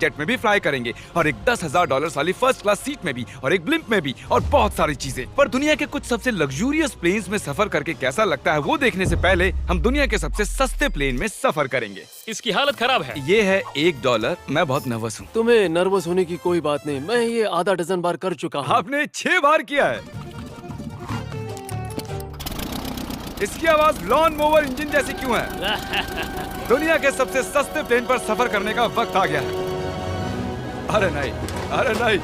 Jet में भी fly करेंगे, और एक $10,000 वाली फर्स्ट क्लास सीट में भी, और एक ब्लिम्प में भी, और बहुत सारी चीजें। पर दुनिया के कुछ सबसे लग्जूरियस प्लेन्स में सफर करके कैसा लगता है वो देखने से पहले हम दुनिया के सबसे सस्ते प्लेन में सफर करेंगे। इसकी हालत खराब है। ये है $1। मैं बहुत नर्वस हूँ। तुम्हें नर्वस होने की कोई बात नहीं, मैं ये आधा डजन बार कर चुका हूँ। आपने 6 बार किया है। इसकी आवाज लॉन मोवर इंजन जैसी क्यों है? दुनिया के सबसे सस्ते प्लेन पर सफर करने का वक्त आ गया है। अरे नहीं, अरे नहीं,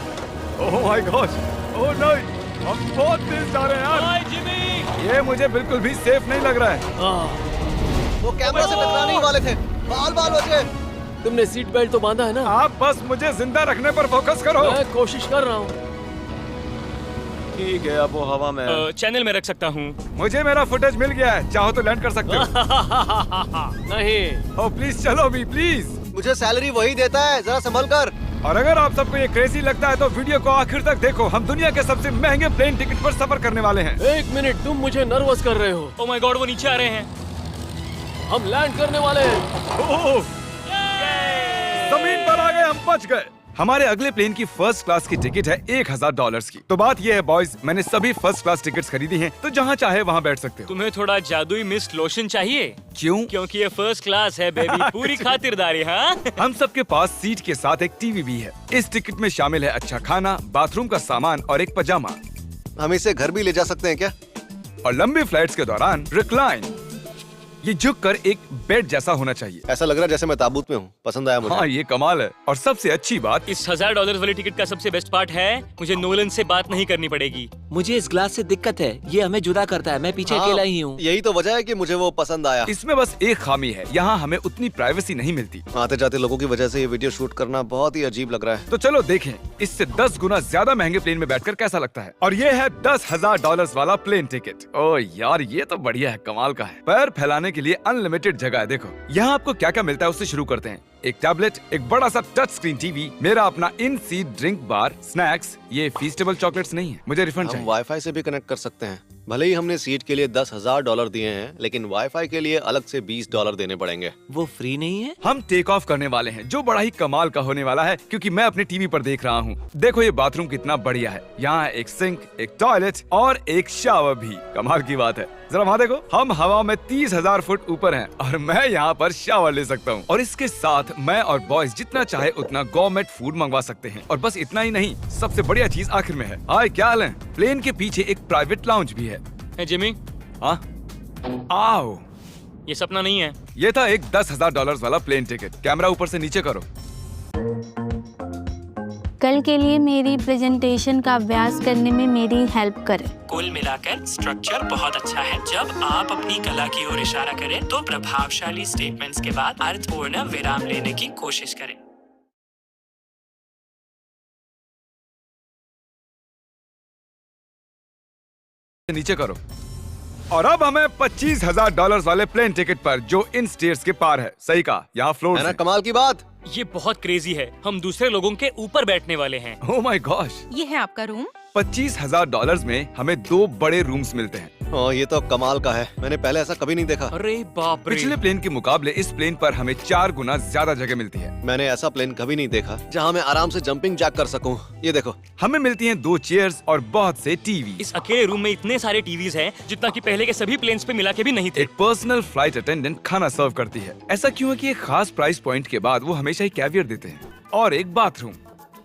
ओह माय गॉड, ओह नहीं, हम बहुत तेज जा रहे हैं यार। हाय जिमी, ये मुझे बिल्कुल भी सेफ नहीं लग रहा है। वो कैमरा से टकराने ही वाले थे। बाल बाल बचे। तुमने सीट बेल्ट तो बांधा है ना? आप बस मुझे जिंदा रखने पर फोकस करो। मैं कोशिश कर रहा हूँ। ठीक है, अब वो हवा में। चैनल में रख सकता हूँ। मुझे मेरा फुटेज मिल गया है, चाहो तो लैंड कर सकते हो। नहीं। ओह प्लीज चलो भी प्लीज। मुझे सैलरी वही देता है, जरा संभल कर। और अगर आप सबको ये क्रेजी लगता है तो वीडियो को आखिर तक देखो। हम दुनिया के सबसे महंगे प्लेन टिकट पर सफर करने वाले हैं। 1 मिनट, तुम मुझे नर्वस कर रहे हो। ओह माय गॉड, वो नीचे आ रहे हैं। हम लैंड करने वाले हैं। ओह, जमीन पर आ गए, हम बच गए। हमारे अगले प्लेन की फर्स्ट क्लास की टिकट है $1,000 की। तो बात ये है बॉयज, मैंने सभी फर्स्ट क्लास टिकट्स खरीदी हैं, तो जहाँ चाहे वहाँ बैठ सकते हो। तुम्हें थोड़ा जादुई मिस्ट लोशन चाहिए? क्यों? क्योंकि ये फर्स्ट क्लास है बेबी, पूरी खातिरदारी। हाँ, हम सबके पास सीट के साथ एक टीवी भी है। इस टिकट में शामिल है अच्छा खाना, बाथरूम का सामान और एक पजामा। हम इसे घर भी ले जा सकते हैं क्या? और लंबी फ्लाइट्स के दौरान रिक्लाइन, ये झुककर एक बेड जैसा होना चाहिए। ऐसा लग रहा है जैसे मैं ताबूत में हूँ। पसंद आया मुझे। हाँ, ये कमाल है। और सबसे अच्छी बात, इस $1,000 वाली टिकट का सबसे बेस्ट पार्ट है, मुझे नोलन से बात नहीं करनी पड़ेगी। मुझे इस ग्लास से दिक्कत है, ये हमें जुदा करता है। मैं पीछे हाँ, अकेला ही हूँ। यही तो वजह है कि मुझे वो पसंद आया। इसमें बस एक खामी है, यहाँ हमें उतनी प्राइवेसी नहीं मिलती। आते जाते लोगों की वजह से ये वीडियो शूट करना बहुत ही अजीब लग रहा है। तो चलो देखें इससे 10 गुना ज्यादा महंगे प्लेन में बैठकर कैसा लगता है। और ये है $10,000 वाला प्लेन टिकट। ओह यार, ये तो बढ़िया है, कमाल का है। पैर फैलाने के लिए अनलिमिटेड जगह है। देखो यहाँ आपको क्या क्या मिलता है, उससे शुरू करते हैं। एक टैबलेट, एक बड़ा सा टच स्क्रीन टीवी, मेरा अपना इन सीट ड्रिंक बार, स्नैक्स। ये फीस्टेबल चॉकलेट्स नहीं है, मुझे रिफंड हम चाहिए। वाईफाई से भी कनेक्ट कर सकते हैं। भले ही हमने सीट के लिए $10,000 दिए हैं, लेकिन वाईफाई के लिए अलग से $20 देने पड़ेंगे। वो फ्री नहीं है? हम टेक ऑफ करने वाले हैं, जो बड़ा ही कमाल का होने वाला है, क्योंकि मैं अपने टीवी पर देख रहा हूँ। देखो ये बाथरूम कितना बढ़िया है। यहाँ एक सिंक, एक टॉयलेट और एक शावर भी। कमाल की बात है, जरा वहाँ देखो, हम हवा में 30,000 फुट ऊपर हैं और मैं यहाँ पर शावर ले सकता हूँ। और इसके साथ मैं और बॉयज जितना चाहे उतना गवर्नमेंट फूड मंगवा सकते हैं। और बस इतना ही नहीं, सबसे बढ़िया चीज आखिर में है। हाय, क्या हाल है? प्लेन के पीछे एक प्राइवेट लाउंज भी है। है जिमी, हाँ, आओ। ये सपना नहीं है। ये था एक $10,000 वाला प्लेन टिकट। कैमरा ऊपर से नीचे करो। कल के लिए मेरी प्रेजेंटेशन का अभ्यास करने में मेरी हेल्प करें। कुल मिलाकर स्ट्रक्चर बहुत अच्छा है। जब आप अपनी कला की ओर इशारा करें तो प्रभावशाली स्टेटमेंट्स के बाद अर्थपूर्ण विराम लेने की कोशिश करें। नीचे करो। और अब हमें $25,000 वाले प्लेन टिकट पर, जो इन स्टेयर्स के पार है। सही कहा, यहाँ फ्लोर है ना कमाल की बात? ये बहुत क्रेजी है, हम दूसरे लोगों के ऊपर बैठने वाले हैं। ओह माय गॉश, ये है आपका रूम। $25,000 में हमें 2 बड़े रूम्स मिलते हैं। ये तो कमाल का है, मैंने पहले ऐसा कभी नहीं देखा। अरे बाप रे। पिछले प्लेन के मुकाबले इस प्लेन पर हमें 4 गुना ज्यादा जगह मिलती है। मैंने ऐसा प्लेन कभी नहीं देखा जहाँ मैं आराम से जंपिंग जैक कर सकूं। ये देखो, हमें मिलती हैं 2 चेयर्स और बहुत से टीवी। इस अकेले रूम में इतने सारे टीवीज हैं, जितना कि पहले के सभी प्लेन्स पे मिला के भी नहीं थे। एक पर्सनल फ्लाइट अटेंडेंट खाना सर्व करती है। ऐसा क्यों है कि एक खास प्राइस पॉइंट के बाद वो हमेशा ही कैवियर देते हैं। और एक बाथरूम।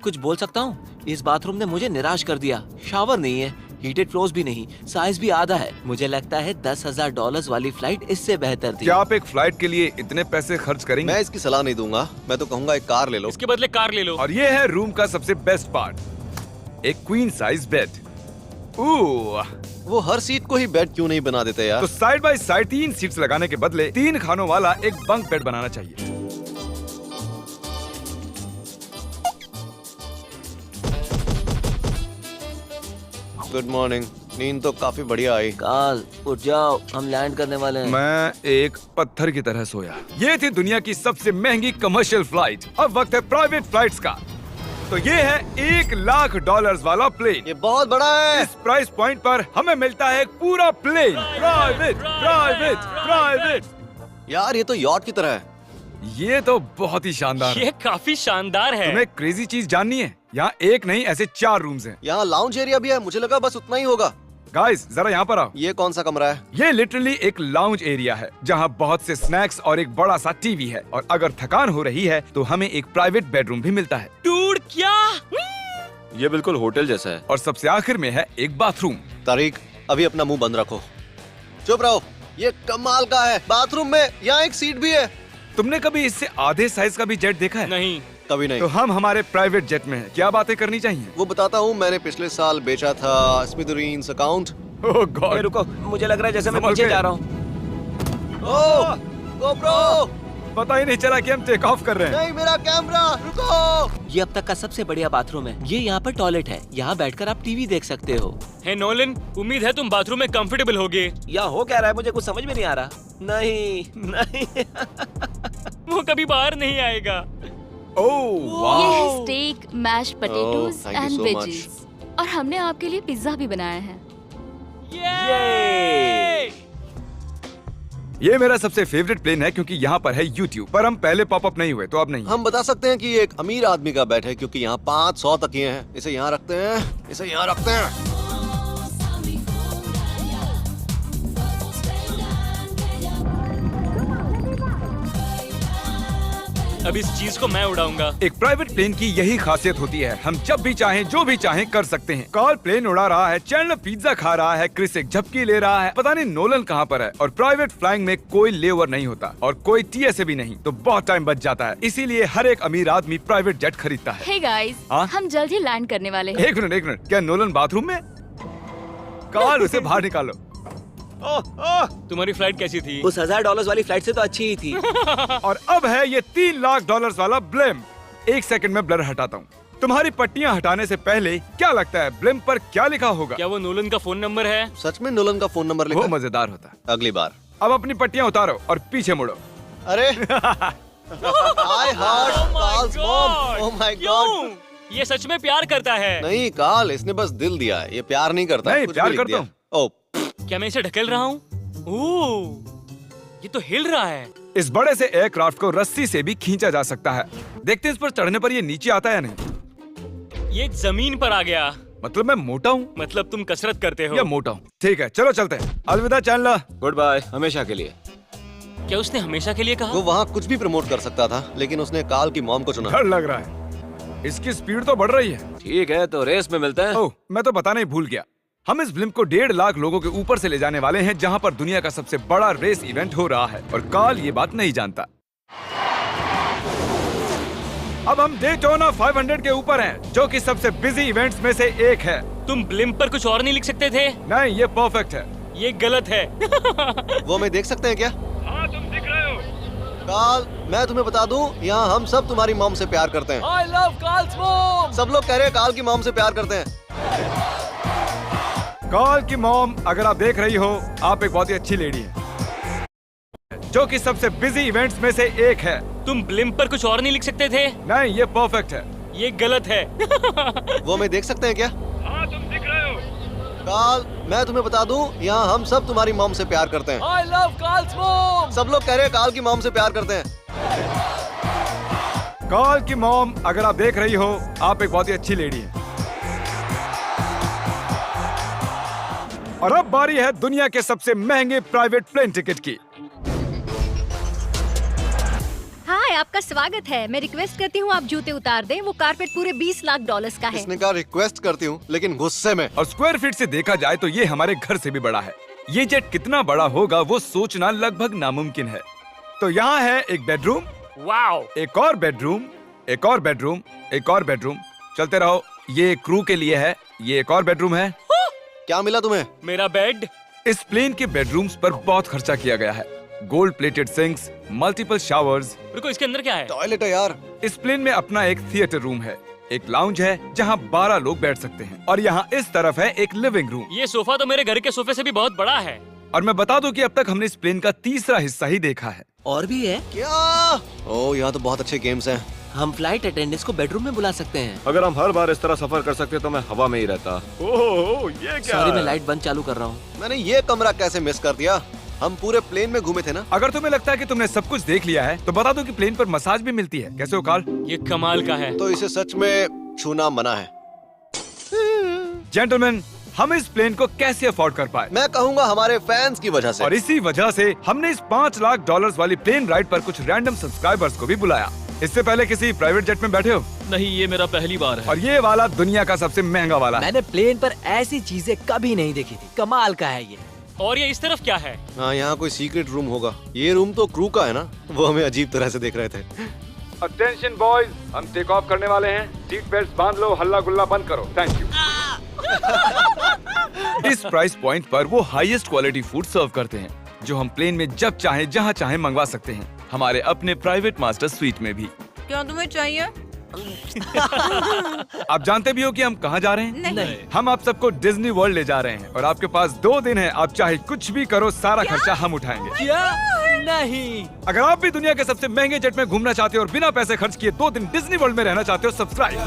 कुछ बोल सकता हूँ? इस बाथरूम ने मुझे निराश कर दिया। शावर नहीं है, हीटेड फ्लोर्स भी नहीं, साइज भी आधा है। मुझे लगता है $10,000 वाली फ्लाइट इससे बेहतर थी। क्या आप एक फ्लाइट के लिए इतने पैसे खर्च करेंगे? मैं इसकी सलाह नहीं दूंगा। मैं तो कहूँगा एक कार ले लो। इसके बदले कार ले लो। और ये है रूम का सबसे बेस्ट पार्ट, एक क्वीन साइज बेड। वो हर सीट को ही बेड क्यों नहीं बना देते यार? तो साइड बाय साइड 3 सीट्स लगाने के बदले 3 खानों वाला एक बंक बेड बनाना चाहिए। Good morning. नींद तो काफी बढ़िया आई। काल, उठ जाओ, हम लैंड करने वाले हैं। मैं एक पत्थर की तरह सोया। ये थी दुनिया की सबसे महंगी कमर्शियल फ्लाइट। अब वक्त है प्राइवेट फ्लाइट्स का। तो ये है $1,00,000 वाला प्लेन। ये बहुत बड़ा है। इस प्राइस पॉइंट पर हमें मिलता है एक पूरा प्लेन। Private, private, private. यार ये तो यॉट की तरह है। ये तो बहुत ही शानदार है। ये काफी शानदार है। तुम्हें क्रेजी चीज जाननी है? यहाँ एक नहीं ऐसे 4 रूम्स हैं। यहाँ लाउंज एरिया भी है, मुझे लगा बस उतना ही होगा। गाइस जरा यहाँ पर आओ। ये कौन सा कमरा है? ये लिटरली एक लाउंज एरिया है जहाँ बहुत से स्नैक्स और एक बड़ा सा टीवी है, और अगर थकान हो रही है तो हमें एक प्राइवेट बेडरूम भी मिलता है। डूड क्या? ये बिल्कुल होटल जैसा है। और सबसे आखिर में है एक बाथरूम। तारिक, अभी अपना मुंह बंद रखो, चुप रहो। ये कमाल का है। बाथरूम में यहाँ एक सीट भी है। तुमने कभी इससे आधे साइज का भी जेट देखा है? नहीं। कभी नहीं। तो हम हमारे प्राइवेट जेट में हैं। क्या बातें करनी चाहिए? वो बताता हूँ, मैंने पिछले साल बेचा था स्मिथेरियंस अकाउंट। ओह ए, गॉड, रुको, मुझे लग रहा है जैसे मैं संभल पीछे के। जा रहा हूँ। ओह गोप्रो, पता ही नहीं चला कि हम टेक ऑफ कर रहे हैं। नहीं मेरा कैमरा, रुको। ये अब तक का सबसे बढ़िया बाथरूम है। ये यहाँ पर टॉयलेट है। यहाँ बैठकर आप टीवी देख सकते हो। हे नोलन, उम्मीद है तुम बाथरूम में कंफर्टेबल होगे। या हो क्या रहा है, मुझे कुछ समझ में नहीं आ रहा। नहीं नहीं वो कभी बाहर नहीं आएगा। ओह ये वाह, है steak, mash potatoes thank you and so veggies. और हमने आपके लिए पिज्जा भी बनाया है। ये ये मेरा सबसे फेवरेट प्लेन है क्योंकि यहाँ पर है YouTube। पर हम पहले पॉपअप नहीं हुए तो अब नहीं। हम बता सकते हैं कि ये एक अमीर आदमी का बेड है क्योंकि यहाँ 500 तकिए हैं। इसे यहाँ रखते हैं, इसे यहाँ रखते हैं। अब इस चीज को मैं उड़ाऊंगा। एक प्राइवेट प्लेन की यही खासियत होती है, हम जब भी चाहें जो भी चाहें कर सकते हैं। कार्ल प्लेन उड़ा रहा है, चैंडलर पिज्जा खा रहा है, क्रिस एक झपकी ले रहा है, पता नहीं नोलन कहाँ पर है। और प्राइवेट फ्लाइंग में कोई लेओवर नहीं होता और कोई TSA भी नहीं, तो बहुत टाइम बच जाता है। इसीलिए हर एक अमीर आदमी प्राइवेट जेट खरीदता है। हे गाइस, हाँ? हम जल्द ही लैंड करने वाले हैं। एक मिनट, क्या नोलन बाथरूम में? कार्ल उसे बाहर निकालो। तुम्हारी फ्लाइट कैसी थी? उस $1000 वाली फ्लाइट से तो अच्छी ही थी। और अब है ये $3 लाख वाला ब्लेम। एक सेकंड में ब्लर हटाता हूँ। तुम्हारी पट्टियाँ हटाने से पहले क्या लगता है ब्लेम पर क्या लिखा होगा? क्या वो नोलन का फोन नंबर है? सच में नोलन का फोन नंबर लिखा वो है? मजेदार होता। अगली बार। अब अपनी पट्टियाँ उतारो और पीछे मुड़ो। अरे I heard Carl's mom. Oh my God. क्यों? ये सच में प्यार करता है? नहीं कार्ल, इसने बस दिल दिया है, ये प्यार नहीं करता। नहीं, कुछ प्यार भी लिख करता दिया। ओह, क्या मैं इसे ढकेल रहा हूँ? ओह, ये तो हिल रहा है। इस बड़े से एयरक्राफ्ट को रस्सी से भी खींचा जा सकता है। देखते हैं इस पर चढ़ने पर ये नीचे आता है या नहीं। ये जमीन पर आ गया। मतलब मैं मोटा हूँ मतलब तुम कसरत करते हो? या मोटा हूँ? ठीक है, चलो चलते हैं। अलविदा चैंडलर। गुड बाय, हमेशा के लिए। क्या उसने हमेशा के लिए कहा? वो वहाँ कुछ भी प्रमोट कर सकता था, लेकिन उसने कार्ल की मॉम को चुना। डर लग रहा है, इसकी स्पीड तो बढ़ रही है। ठीक है, तो रेस में मिलते हैं। ओह, मैं तो बताना ही भूल गया। हम इस ब्लिम्प को 1.5 लाख लोगों के ऊपर से ले जाने वाले हैं, जहां पर दुनिया का सबसे बड़ा रेस इवेंट हो रहा है, और कार्ल ये बात नहीं जानता। अब हम डेटोना 500 के ऊपर हैं, जो कि सबसे बिजी इवेंट्स में से एक है। तुम ब्लिम्प पर कुछ और नहीं लिख सकते थे? नहीं, ये परफेक्ट है। ये गलत है। वो हमें देख सकते हैं क्या? हाँ, तुम दिख रहे हो। कार्ल, मैं तुम्हें बता दूं, यहाँ हम सब तुम्हारी मॉम से प्यार करते हैं। I love Carl's mom! सब लोग कह रहे हैं कार्ल की मॉम से प्यार करते हैं। कार्ल की मॉम, अगर आप देख रही हो, आप एक बहुत ही अच्छी लेडी है, जो कि सबसे बिजी इवेंट्स में से एक है। तुम ब्लिम्प पर कुछ और नहीं लिख सकते थे? नहीं, ये परफेक्ट है। ये गलत है। वो हमें देख सकते हैं क्या? हाँ, तुम दिख रहे हो। कार्ल, मैं तुम्हें बता दूं, यहाँ हम सब तुम्हारी मॉम से प्यार करते हैं। I love Carl's mom! सब लोग कह रहे हैं कार्ल की मॉम से प्यार करते हैं। कार्ल की मॉम, अगर आप देख रही हो, आप एक बहुत ही अच्छी लेडी है। और अब बारी है दुनिया के सबसे महंगे प्राइवेट प्लेन टिकट की। हाय, आपका स्वागत है। मैं रिक्वेस्ट करती हूँ आप जूते उतार दें। वो कारपेट पूरे $20 लाख का है। इसने कहा रिक्वेस्ट करती हूँ, लेकिन गुस्से में। और स्क्वायर फीट से देखा जाए तो ये हमारे घर से भी बड़ा है। ये जेट कितना बड़ा होगा वो सोचना लगभग नामुमकिन है। तो यहाँ है एक बेडरूम, वाओ, एक और बेडरूम, एक और बेडरूम, एक और बेडरूम। चलते रहो। ये क्रू के लिए है, ये एक और बेडरूम है। क्या मिला तुम्हें? मेरा बेड। इस प्लेन के बेडरूम्स पर बहुत खर्चा किया गया है। Gold plated sinks, multiple showers. रुको, इसके अंदर क्या है? टॉयलेट है यार। इस प्लेन में अपना एक थिएटर रूम है, एक लाउंज है जहां 12 लोग बैठ सकते हैं, और यहाँ इस तरफ है एक लिविंग रूम। ये सोफा तो मेरे घर के सोफे से भी बहुत बड़ा है। और मैं बता दूं कि अब तक हमने इस प्लेन का तीसरा हिस्सा ही देखा है। और भी है। क्या? ओह, यहाँ तो बहुत अच्छे गेम्स हैं। हम फ्लाइट अटेंडेंट्स को बेडरूम में बुला सकते हैं। अगर हम हर बार इस तरह सफर कर सकते तो मैं हवा में ही रहता। ओह, ये क्या? सॉरी, मैं लाइट बंद चालू कर रहा हूँ। मैंने ये कमरा कैसे मिस कर दिया? हम पूरे प्लेन में घूमे थे ना। अगर तुम्हें लगता है कि तुमने सब कुछ देख लिया है तो बता दो कि प्लेन पर मसाज भी मिलती है। कैसे हो कार्ल? ये कमाल का है। तो इसे सच में छूना मना है। जेंटलमैन, हम इस प्लेन को कैसे अफोर्ड कर पाए? मैं कहूँगा हमारे फैंस की वजह से। और इसी वजह से हमने इस $5 लाख वाली प्लेन राइड पर कुछ रैंडम सब्सक्राइबर्स को भी बुलाया। इससे पहले किसी प्राइवेट जेट में बैठे हो? नहीं, ये मेरा पहली बार है। और ये वाला दुनिया का सबसे महंगा वाला है। मैंने प्लेन पर ऐसी चीजें कभी नहीं देखी थी। कमाल का है ये। और ये इस तरफ क्या है? हाँ, यहाँ कोई सीक्रेट रूम होगा। ये रूम तो क्रू का है ना, वो हमें अजीब तरह से देख रहे थे। अटेंशन बॉयज, हम टेक ऑफ करने वाले हैं। सीट बेल्ट बांध लो, हल्ला गुल्ला बंद करो। Thank you. इस प्राइस पॉइंट पर वो हाईएस्ट क्वालिटी फूड सर्व करते हैं जो हम प्लेन में जब चाहे जहाँ चाहे मंगवा सकते हैं, हमारे अपने प्राइवेट मास्टर स्वीट में भी। क्या तुम्हें चाहिए? आप जानते भी हो कि हम कहाँ जा रहे हैं? नहीं। हम आप सबको डिज्नी वर्ल्ड ले जा रहे हैं और आपके पास 2 दिन है। आप चाहे कुछ भी करो, सारा खर्चा हम उठाएंगे। क्या? नहीं। अगर आप भी दुनिया के सबसे महंगे जेट में घूमना चाहते हो और बिना पैसे खर्च किए 2 दिन डिज्नी वर्ल्ड में रहना चाहते हो, सब्सक्राइब।